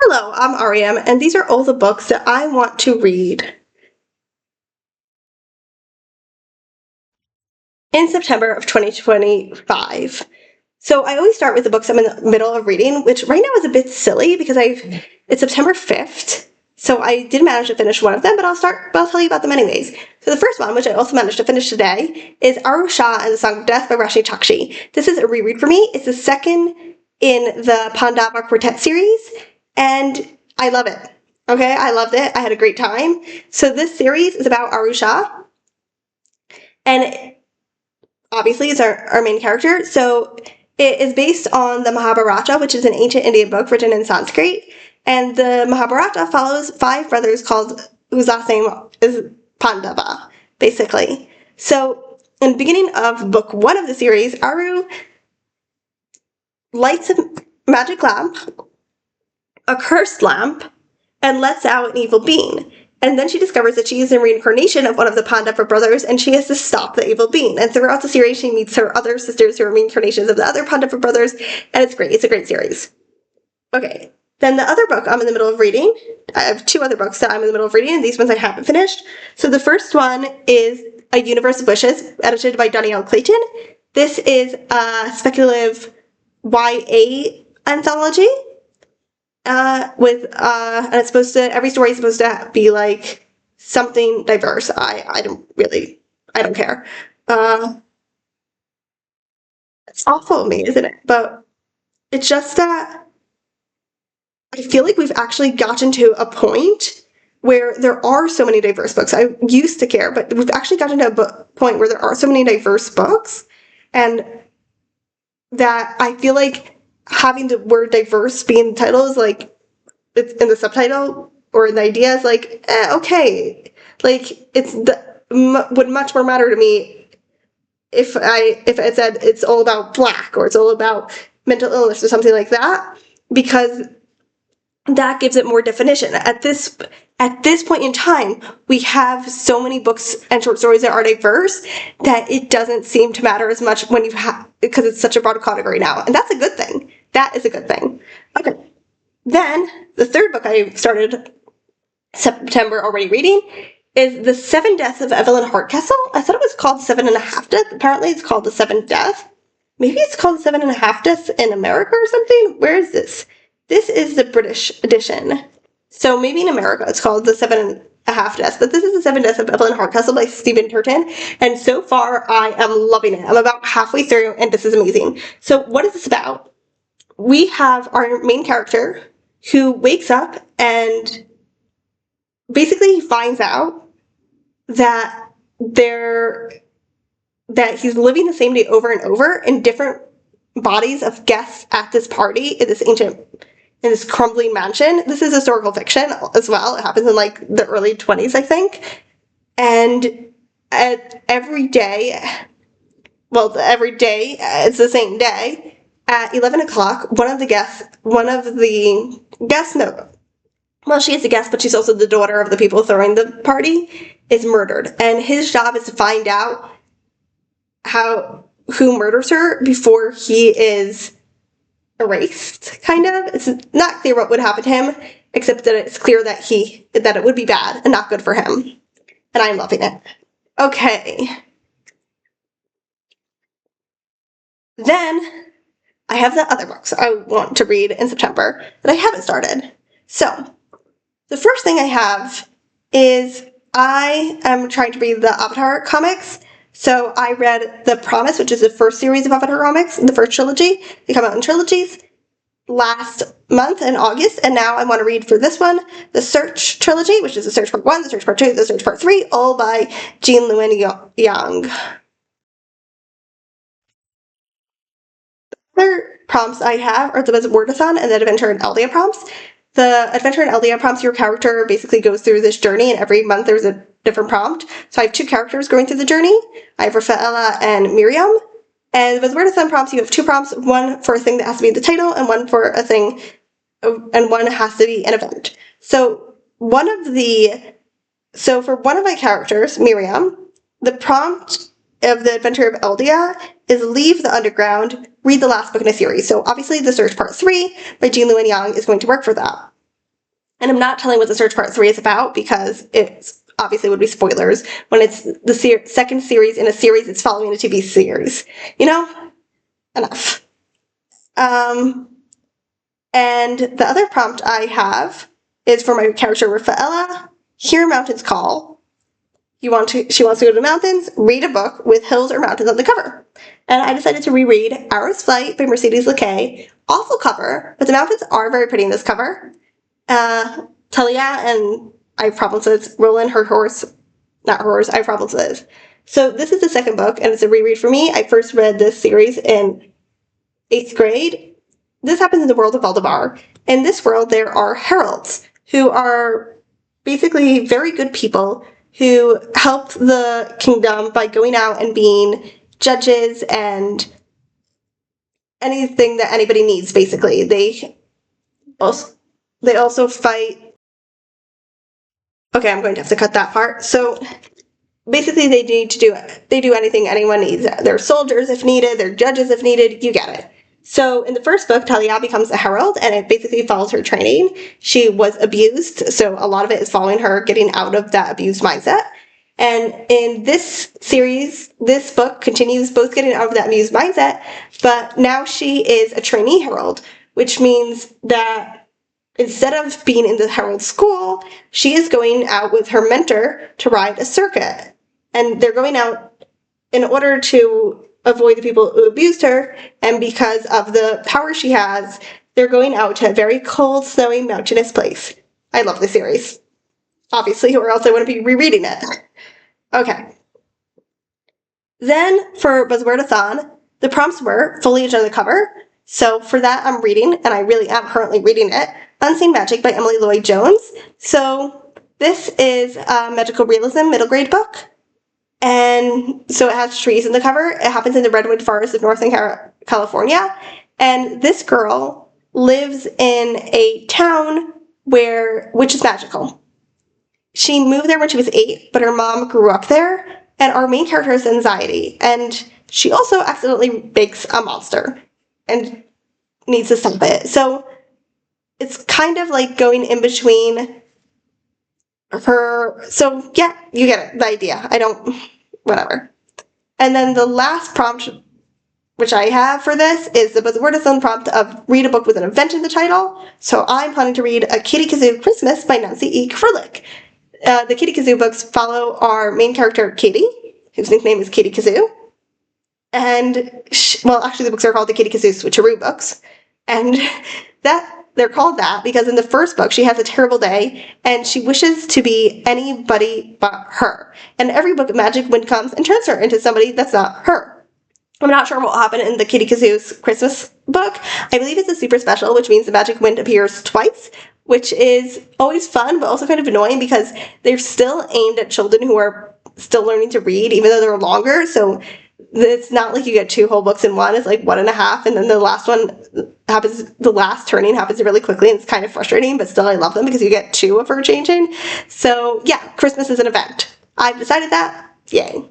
Hello, I'm Ariam, and these are all the books that I want to read in September of 2025. So I always start with the books I'm in the middle of reading, which right now is a bit silly because it's September 5th. So I did manage to finish one of them, but I'll tell you about them anyways. So the first one, which I also managed to finish today, is Aru Shah and the Song of Death by Rashni Chakshi. This is a reread for me. It's the second in the Pandava Quartet series, and I love it. Okay, I loved it. I had a great time. So this series is about Aru Shah, and obviously it's our main character. So it is based on the Mahabharata, which is an ancient Indian book written in Sanskrit. And the Mahabharata follows 5 brothers whose last name is Pandava, basically. So in the beginning of book 1 of the series, Aru lights a magic lamp, a cursed lamp, and lets out an evil being. And then she discovers that she is a reincarnation of one of the Pandava brothers, and she has to stop the evil being. And throughout the series, she meets her other sisters who are reincarnations of the other Pandava brothers, and it's great. It's a great series. Okay, then the other book I'm in the middle of reading, I have 2 other books that I'm in the middle of reading, and these ones I haven't finished. So the first one is A Universe of Wishes, edited by Danielle Clayton. This is a speculative YA anthology. And it's supposed to, every story is supposed to be like something diverse. I don't care. It's awful of me, isn't it? But it's just that I feel like we've actually gotten to a point where there are so many diverse books. I used to care, but we've actually gotten to a point where there are so many diverse books, and that I feel like having the word diverse be in the title is like, it's in the subtitle or in the idea is like, okay. Like, would much more matter to me if it said it's all about Black or it's all about mental illness or something like that, because that gives it more definition. At this point in time, we have so many books and short stories that are diverse that it doesn't seem to matter as much when because it's such a broad category now, and that's a good thing. That is a good thing. Okay. Then the third book I started September already reading is The 7 Deaths of Evelyn Hardcastle. I thought it was called 7.5 Deaths. Apparently it's called The 7th Death. Maybe it's called 7.5 Deaths in America or something. Where is this? This is the British edition. So maybe in America it's called The 7.5 Deaths, but this is The 7 Deaths of Evelyn Hardcastle by Stephen Turton, and so far I am loving it. I'm about halfway through, and this is amazing. So what is this about? We have our main character who wakes up and basically he finds out that he's living the same day over and over in different bodies of guests at this party in this crumbling mansion. This is historical fiction as well. It happens in like the early 20s, I think. And every day, it's the same day, at 11 o'clock, she is a guest, but she's also the daughter of the people throwing the party, is murdered. And his job is to find out who murders her before he is erased, kind of. It's not clear what would happen to him, except that it's clear that it would be bad and not good for him. And I'm loving it. Okay. Then I have the other books I want to read in September that I haven't started. So the first thing I have is I am trying to read the Avatar comics. So I read The Promise, which is the first series of Avatar comics, the first trilogy. They come out in trilogies last month in August, and now I want to read for this one the Search trilogy, which is the Search Part 1, the Search Part 2, the Search Part 3, all by Jean Luen Yang. Other prompts I have are the Buzzwordathon and the Adventure in Aeldia prompts. The Adventure in Aeldia prompts, your character basically goes through this journey, and every month there's a different prompt. So I have 2 characters going through the journey. I have Rafaela and Miriam. And with Wordathon prompts, you have 2 prompts, one for a thing that has to be in the title, and one for a thing, and one has to be an event. So for one of my characters, Miriam, the prompt of the Adventure of Aeldia is leave the underground, read the last book in a series. So obviously the Search Part 3 by Jean Luen Yang is going to work for that. And I'm not telling what the search part 3 is about because it's obviously would be spoilers when it's the second series in a series it's following a TV series. You know? Enough. And the other prompt I have is for my character Rafaela. Hear mountains call. She wants to go to the mountains, read a book with hills or mountains on the cover. And I decided to reread Hour's Flight by Mercedes Laquet. Awful cover, but the mountains are very pretty in this cover. Talia and I have problems with Roland, her horse, not hers, I have problems with. So this is the second book, and it's a reread for me. I first read this series in 8th grade. This happens in the world of Valdebar. In this world, there are heralds who are basically very good people who help the kingdom by going out and being judges and anything that anybody needs, basically. They also fight. Okay, I'm going to have to cut that part. So basically they do anything anyone needs. They're soldiers if needed, they're judges if needed, you get it. So in the first book, Talia becomes a herald, and it basically follows her training. She was abused, so a lot of it is following her getting out of that abused mindset. And in this series, this book continues both getting out of that abused mindset, but now she is a trainee herald, which means that instead of being in the herald school, she is going out with her mentor to ride a circuit. And they're going out in order to avoid the people who abused her, and because of the power she has, they're going out to a very cold, snowy, mountainous place. I love this series, obviously, or else I wouldn't be rereading it. Okay. Then for Buzzwordathon, the prompts were foliage on the cover. So for that, I'm reading, and I really am currently reading it, Unseen Magic by Emily Lloyd-Jones. So this is a magical realism middle grade book. And so it has trees in the cover. It happens in the redwood forest of Northern California. And this girl lives in a town which is magical. She moved there when she was 8, but her mom grew up there. And our main character has anxiety. And she also accidentally bakes a monster and needs to stop it. So it's kind of like going in between her. So yeah, you get it, the idea. Whatever. And then the last prompt, which I have for this, is the Buzzwordathon prompt of read a book with an event in the title. So I'm planning to read A Kitty Kazoo Christmas by Nancy E. Krulik. The Kitty Kazoo books follow our main character, Katie, whose nickname is Kitty Kazoo. And, actually the books are called the Kitty Kazoo Switcheroo books. And they're called that because in the first book, she has a terrible day, and she wishes to be anybody but her. And every book of magic wind comes and turns her into somebody that's not her. I'm not sure what will happen in the Kitty Kazoo's Christmas book. I believe it's a super special, which means the magic wind appears twice, which is always fun, but also kind of annoying because they're still aimed at children who are still learning to read, even though they're longer. So it's not like you get 2 whole books in one. It's like 1.5, and then the last turning happens really quickly, and it's kind of frustrating, but still I love them because you get 2 of her changing. So yeah, Christmas is an event. I've decided that. Yay.